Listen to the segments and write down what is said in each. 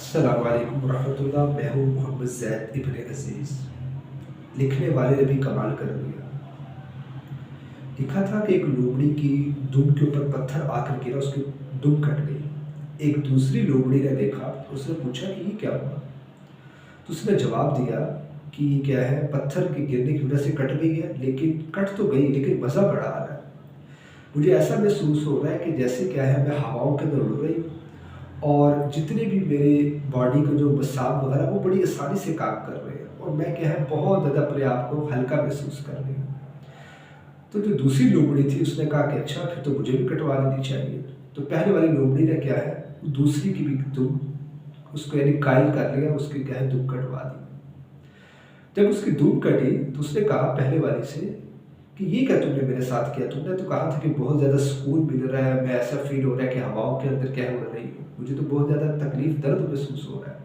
अस्सलाम वालेकुम रहमतुल्लाह। मैं हूँ मोहम्मद ज़ैद इब्न अज़ीज़। लिखने वाले ने भी कमाल कर दिया। लिखा था कि एक लोमड़ी की दुम के ऊपर पत्थर आकर गिरा, उसकी दुम कट गई। एक दूसरी लोमड़ी ने देखा, उसने पूछा कि ये क्या हुआ। तो उसने जवाब दिया कि ये क्या है, पत्थर के गिरने की वजह से कट गई है, लेकिन कट तो गई लेकिन मज़ा बड़ा आ रहा है। मुझे ऐसा महसूस हो रहा है कि जैसे क्या है, मैं हवाओं के अंदर उड़ रही हूँ और जितने भी मेरे बॉडी के जो मसाल वगैरह वो बड़ी आसानी से काम कर रहे हैं और मैं क्या है बहुत ज़्यादा अपने आप को हल्का महसूस कर रही हूँ। तो जो दूसरी लोमड़ी थी उसने कहा कि अच्छा, फिर तो मुझे भी कटवा लेनी चाहिए। तो पहले वाली लोमड़ी ने क्या है, दूसरी की भी दुम उसको यानी कायल कर लिया, उसकी क्या है दुम कटवा दी। जब उसकी धूप कटी तो उसने कहा पहले वाली से कि ये क्या तुमने मेरे साथ किया, तुमने तो कहा था कि बहुत ज़्यादा सुकून मिल रहा है, मैं ऐसा फील हो रहा है कि हवाओं के अंदर क्या हो रही हूँ, मुझे तो बहुत ज़्यादा तकलीफ दर्द महसूस हो रहा है।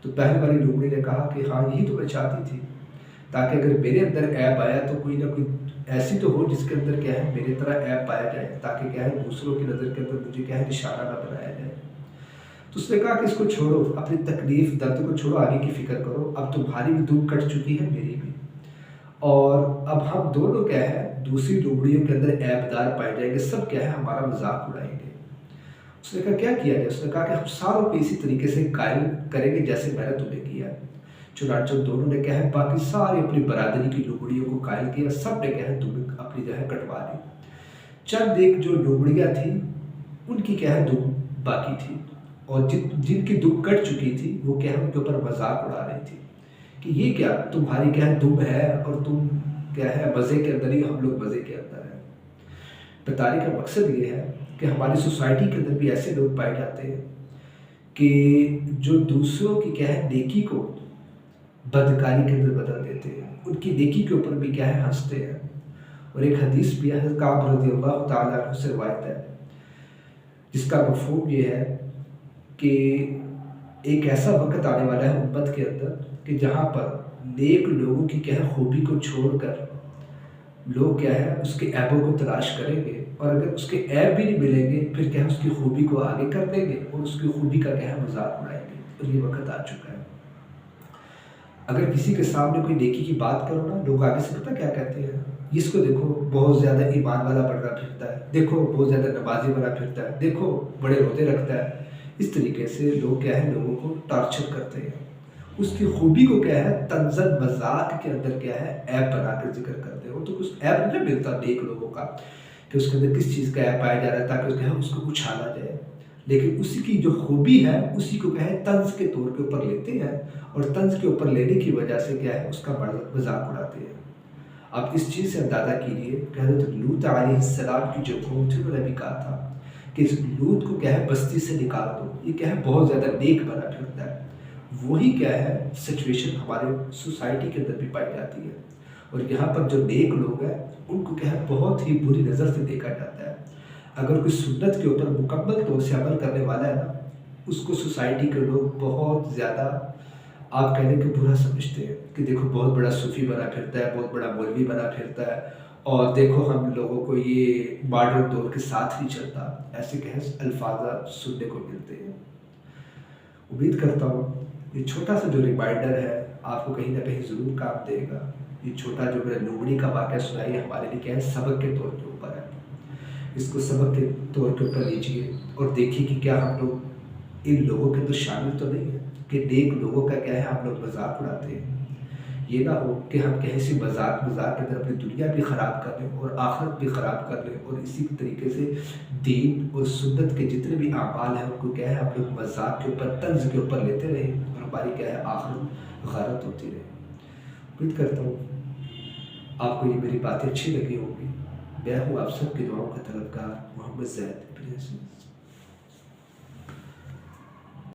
तो पहले वाली लोमड़ी ने कहा कि हाँ, यही तो मैं चाहती थी, ताकि अगर मेरे अंदर ऐप आया तो कोई ना कोई ऐसी तो हो जिसके अंदर क्या है मेरी तरह ऐप पाया जाए, ताकि क्या है दूसरों की नज़र के अंदर मुझे क्या है निशाना ना बनाया जाए। तो उसने कहा कि इसको छोड़ो, अपनी तकलीफ दर्द को छोड़ो, आगे की फ़िक्र करो, अब तुम्हारी भी धूप कट चुकी है, मेरी भी। और अब हम दोनों क्या है दूसरी लोमड़ियों के अंदर ऐबदार पाए जाएंगे, सब क्या है हमारा मजाक उड़ाएंगे। उसने कहा क्या किया जाए, उसने कहा कि हम सारों को इसी तरीके से कायल करेंगे जैसे मैंने तुम्हें किया। चुनांचे दोनों ने क्या है बाकी सारी अपनी बरादरी की लोमड़ियों को कायल किया, सब ने क्या है दुम अपनी जो है कटवा ली। चंद एक जो लोमड़ियाँ थी उनकी क्या है दुम बाकी थी, और जिनकी दुम कट चुकी थी वो क्या है उनके ऊपर मजाक उड़ा रही थी कि ये क्या तुम्हारी क्या है दुम है और तुम क्या है मज़े के अंदर ही, हम लोग मज़े के अंदर हैं। बताने का मकसद ये है कि हमारी सोसाइटी के अंदर भी ऐसे लोग पाए जाते हैं कि जो दूसरों की क्या है नेकी को बदकारी के अंदर बदल देते हैं, उनकी नेकी के ऊपर भी क्या है हंसते हैं। और एक हदीस भी है, काब रज़ियल्लाहु ताला अन्हु से रिवायत है, जिसका मफ़हूम ये है कि एक ऐसा वक़्त आने वाला है उम्मत के अंदर कि जहाँ पर नेक लोगों की क्या है खूबी को छोड़कर लोग क्या है उसके ऐबों को तलाश करेंगे, और अगर उसके ऐब भी नहीं मिलेंगे फिर क्या है उसकी खूबी को आगे कर देंगे और उसकी खूबी का क्या है मजाक उड़ाएंगे। और ये वक्त आ चुका है। अगर किसी के सामने कोई नेकी की बात करो ना, लोग आगे से पता क्या कहते हैं, इसको देखो बहुत ज़्यादा ईमान वाला बना फिरता है, देखो बहुत ज़्यादा नमाजी बना फिरता है, देखो बड़े रोज़े रखता है। इस तरीके से लोग क्या है लोगों को टॉर्चर करते हैं, उसकी खूबी को क्या है तंज़न मजाक के अंदर क्या है ऐप बनाकर जिक्र करते हो। तो कुछ ऐप नहीं मिलता नेक लोगों का कि उसके अंदर किस चीज़ का ऐप पाया जा रहा है ताकि उसके उसको उछाला जाए, लेकिन उसी की जो खूबी है उसी को क्या है तंज के तौर के ऊपर लेते हैं, और तंज के ऊपर लेने की वजह से क्या है उसका मजाक उड़ाते हैं। आप इस चीज़ से अंदाज़ा कीजिए कि हज़रत लूत अलैहिस्सलाम की जो कौम थी उन्होंने भी कहा था कि इस लूत को क्या है बस्ती से निकाल दो, ये क्या है बहुत ज़्यादा नेक बना फिरता है। वही क्या है सिचुएशन हमारे सोसाइटी के अंदर भी पाई जाती है, और यहाँ पर जो नेक लोग हैं उनको क्या है बहुत ही बुरी नज़र से देखा जाता है। अगर कोई सुन्नत के ऊपर मुकम्मल तौर से अमल करने वाला है ना, उसको सोसाइटी के लोग बहुत ज़्यादा आप कहने के बुरा समझते हैं कि देखो बहुत बड़ा सूफ़ी बना फिरता है, बहुत बड़ा मौलवी बना फिरता है, और देखो हम लोगों को ये मॉडर्न दौर के साथ नहीं चलता, ऐसे कहे अल्फाज सुनने को मिलते हैं। उम्मीद करता हूँ ये छोटा सा जो रिमाइंडर है आपको कहीं ना कहीं ज़रूर काम देगा। ये छोटा जो मैंने लोमड़ी का वाक़या सुनाई है हमारे लिए क्या है सबक के तौर के ऊपर है, इसको सबक के तौर के ऊपर लीजिए और देखिए कि क्या हम लोग इन लोगों के तो शामिल तो नहीं है कि नेक लोगों का क्या है हम लोग मजाक उड़ाते हैं। ये ना हो कि हम कैसे मजाक मजाक के अंदर अपनी दुनिया भी ख़राब कर लें और आखिरत भी ख़राब कर लें, और इसी तरीके से दीन और सुन्नत के जितने भी आमाल हैं उनको क्या है हम लोग मजाक के ऊपर तंज के ऊपर लेते रहें और हमारी क्या है आखिरत गलत होती रहे। उम्मीद करता हूँ आपको ये मेरी बातें अच्छी लगी होंगी। मैं हूँ आप सबकी दुआओं का तलबगार मोहम्मद ज़ैद इब्न अज़ीज़।